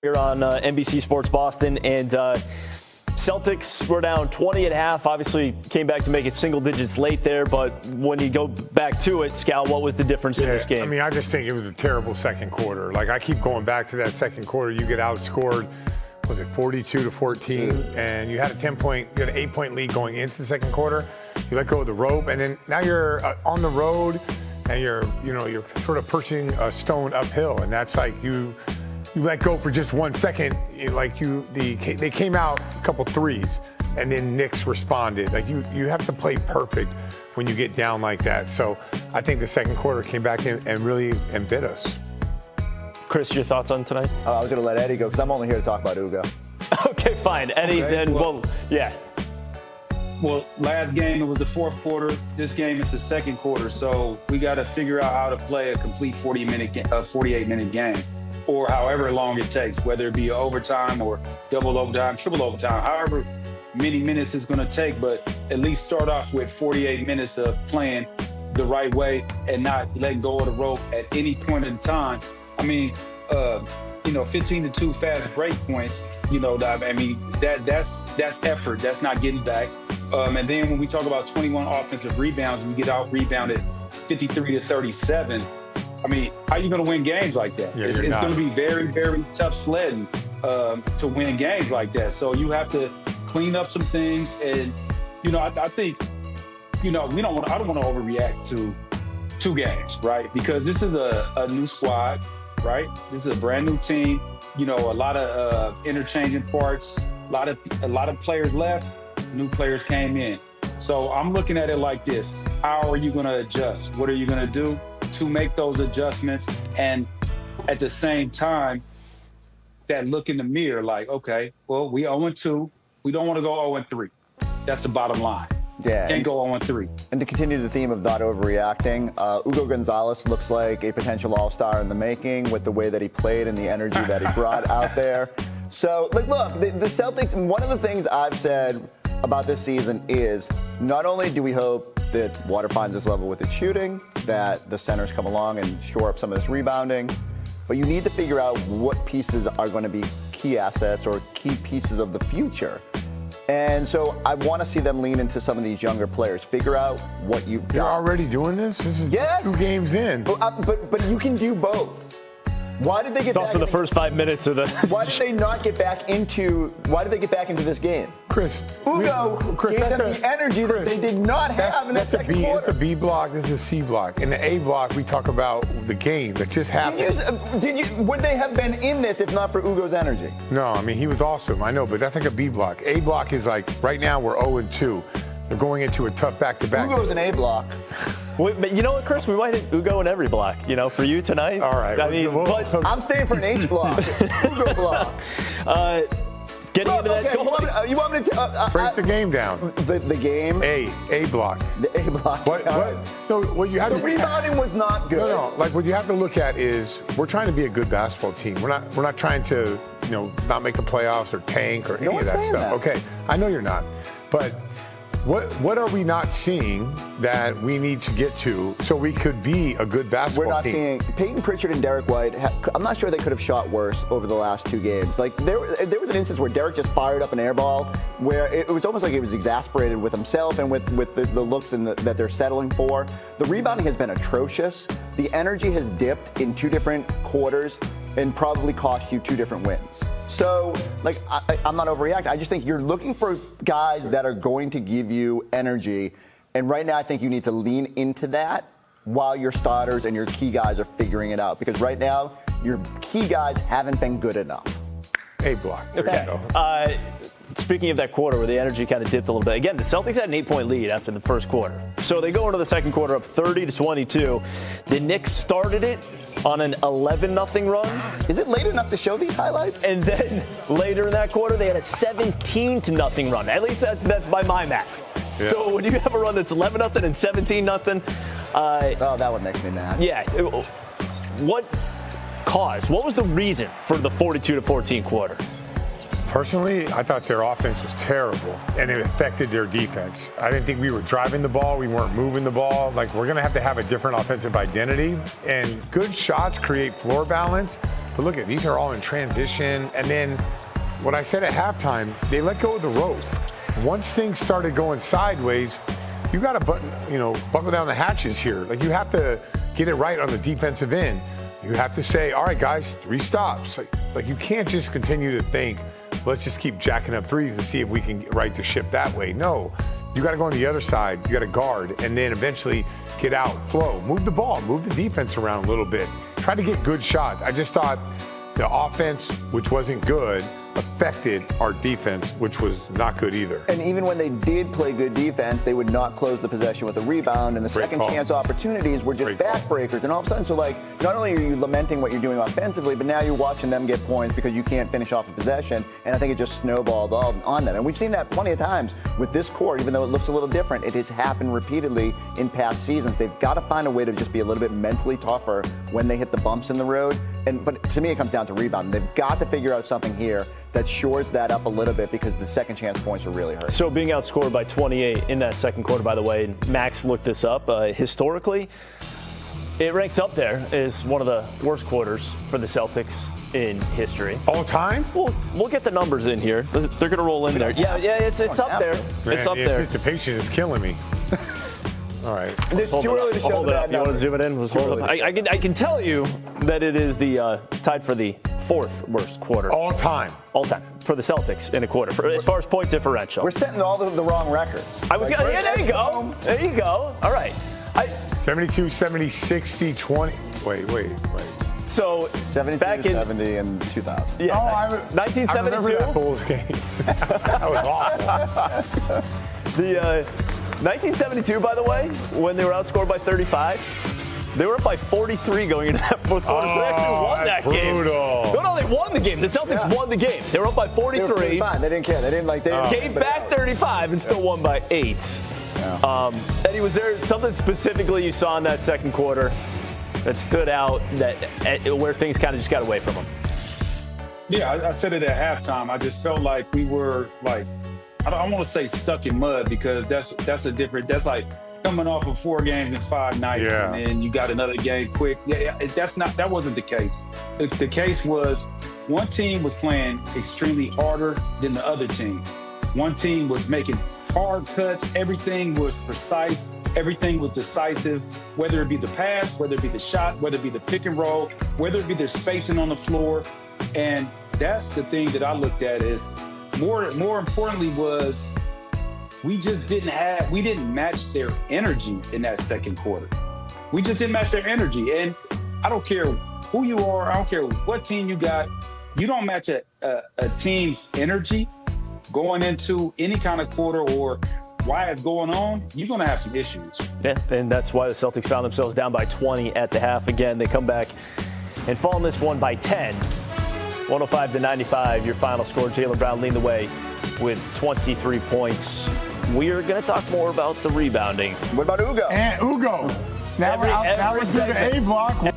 Here on NBC Sports Boston, and Celtics were down 20 at half. Obviously, came back to make it single digits late there, but when you go back to it, Scal, what was the difference in this game? I mean, I just think it was a terrible second quarter. Like, I keep going back to that second quarter. You get outscored, was it 42-14, and you had an 8-point lead going into the second quarter. You let go of the rope, and then now you're on the road, and you're sort of pushing a stone uphill, and that's like you let go for just 1 second, they came out a couple threes, and then Knicks responded. Like, you have to play perfect when you get down like that. So I think the second quarter came back in and really bit us. Chris, your thoughts on tonight? I was going to let Eddie go because I'm only here to talk about Ugo. Okay, fine. Eddie, Okay, then, well, yeah. Well, last game, it was the fourth quarter. This game, it's the second quarter. So we got to figure out how to play a complete 48-minute game, or however long it takes, whether it be overtime or double overtime, triple overtime, however many minutes it's going to take, but at least start off with 48 minutes of playing the right way and not letting go of the rope at any point in time. I mean, 15-2 fast break points, that's effort. That's not getting back. And then when we talk about 21 offensive rebounds and we get out rebounded 53-37, I mean, how are you going to win games like that? Yeah, it's going to be very, very tough sledding to win games like that. So you have to clean up some things. And, I think, I don't want to overreact to 2 games, right? Because this is a new squad, right? This is a brand new team. A lot of interchanging parts, a lot of players left, new players came in. So I'm looking at it like this. How are you going to adjust? What are you going to do to make those adjustments? And at the same time, that look in the mirror like, okay, well, we 0-2. We don't want to go 0-3. That's the bottom line. Yeah. Can't go 0-3. And to continue the theme of not overreacting, Ugo Gonzalez looks like a potential all-star in the making with the way that he played and the energy that he brought out there. So, look, the Celtics, one of the things I've said about this season is not only do we hope that Water finds this level with its shooting, that the centers come along and shore up some of this rebounding, but you need to figure out what pieces are going to be key assets or key pieces of the future. And so I want to see them lean into some of these younger players, figure out what you've got. You're already doing this? This is 2 games in. But you can do both. Why did they get It's also the first 5 minutes of the... Why did they get back into this game? Chris, Ugo gave them the energy that they did not have in that second quarter. It's a B block. This is a C block. In the A block, we talk about the game that just happened. Would they have been in this if not for Ugo's energy? No, I mean, he was awesome. I know, but that's like a B block. A block is like, right now we're 0-2. They're going into a tough back-to-back. Ugo's an A block. But you know what, Chris? We might hit Ugo in every block, for you tonight. All right. I'm staying for an H block. Ugo block. Getting into that. You want me to break the game down? The game? A block. The A block. What? No, what you have the rebounding was not good. No. Like, what you have to look at is we're trying to be a good basketball team. We're not trying to, not make the playoffs or tank or any of that stuff. Okay, I know you're not, but. What are we not seeing that we need to get to so we could be a good basketball team? We're not seeing Peyton Pritchard and Derek White. I'm not sure they could have shot worse over the last 2 games. Like there was an instance where Derek just fired up an air ball where it was almost like he was exasperated with himself and with the looks that they're settling for. The rebounding has been atrocious. The energy has dipped in 2 different quarters and probably cost you 2 different wins. So, I'm not overreacting. I just think you're looking for guys that are going to give you energy. And right now, I think you need to lean into that while your starters and your key guys are figuring it out. Because right now, your key guys haven't been good enough. A block. Okay. Speaking of that quarter where the energy kind of dipped a little bit, again, the Celtics had an 8-point lead after the first quarter. So they go into the second quarter up 30-22. The Knicks started it on an 11-0 run. Is it late enough to show these highlights? And then later in that quarter, they had a 17-0 run. At least that's by my math. Yeah. So when you have a run that's 11-0 and 17-0. That one makes me mad. Yeah. What was the reason for the 42-14 quarter? Personally, I thought their offense was terrible, and it affected their defense. I didn't think we were driving the ball. We weren't moving the ball. Like, we're going to have a different offensive identity, and good shots create floor balance, But look these are all in transition. And then what I said at halftime, they let go of the rope. Once things started going sideways, you got to buckle down the hatches here. Like you have to get it right on the defensive end. You have to say, all right, guys, 3 stops. Like you can't just continue to think, let's just keep jacking up threes and see if we can right the ship that way. No, you got to go on the other side. You got to guard and then eventually get out, flow, move the ball, move the defense around a little bit. Try to get good shots. I just thought the offense, which wasn't good, affected our defense, which was not good either. And even when they did play good defense, they would not close the possession with a rebound, and the second chance opportunities were just backbreakers. And all of a sudden, so like, not only are you lamenting what you're doing offensively, but now you're watching them get points because you can't finish off a possession, and I think it just snowballed on them. And we've seen that plenty of times with this core, even though it looks a little different. It has happened repeatedly in past seasons. They've got to find a way to just be a little bit mentally tougher when they hit the bumps in the road. But to me, it comes down to rebounding. They've got to figure out something here that shores that up a little bit because the second chance points are really hurt. So being outscored by 28 in that second quarter, by the way, and Max looked this up, historically, it ranks up there as one of the worst quarters for the Celtics in history. All time? We'll get the numbers in here. They're going to roll in there. Yeah, it's up there. It's up there. The patience is killing me. All right. It's too early to show that. You want to zoom it in? I can tell you that it is the tied for the 4th worst quarter. All time for the Celtics in a quarter, as far as point differential. We're setting all the wrong records. There you go. There you go. All right. 72, 70, 60, 20. Wait. So 72, back in 70, and 2000. Yeah. 1972. I remember that Bulls game. That was awful. The 1972, by the way, when they were outscored by 35, they were up by 43 going into that 4th quarter. So they actually won that game. No, they won the game. The Celtics won the game. They were up by 43. They were fine. They didn't care. They came back 35 and still won by 8. Yeah. Eddie, was there something specifically you saw in that second quarter that stood out where things kind of just got away from them? Yeah, I said it at halftime. I just felt like we were like, I don't want to say stuck in mud because that's like coming off of 4 games in 5 nights and then you got another game quick. That wasn't the case. The case was one team was playing extremely harder than the other team. One team was making hard cuts. Everything was precise. Everything was decisive, whether it be the pass, whether it be the shot, whether it be the pick and roll, whether it be their spacing on the floor. And that's the thing that I looked at is more importantly was we didn't match their energy in that second quarter. We just didn't match their energy. And I don't care who you are. I don't care what team you got. You don't match a team's energy going into any kind of quarter or why it's going on, you're going to have some issues. Yeah, and that's why the Celtics found themselves down by 20 at the half. Again, they come back and fall in this one by 10. 105-95, your final score. Jaylen Brown leading the way with 23 points. We are going to talk more about the rebounding. What about Ugo? And Ugo. Now we're doing the A block.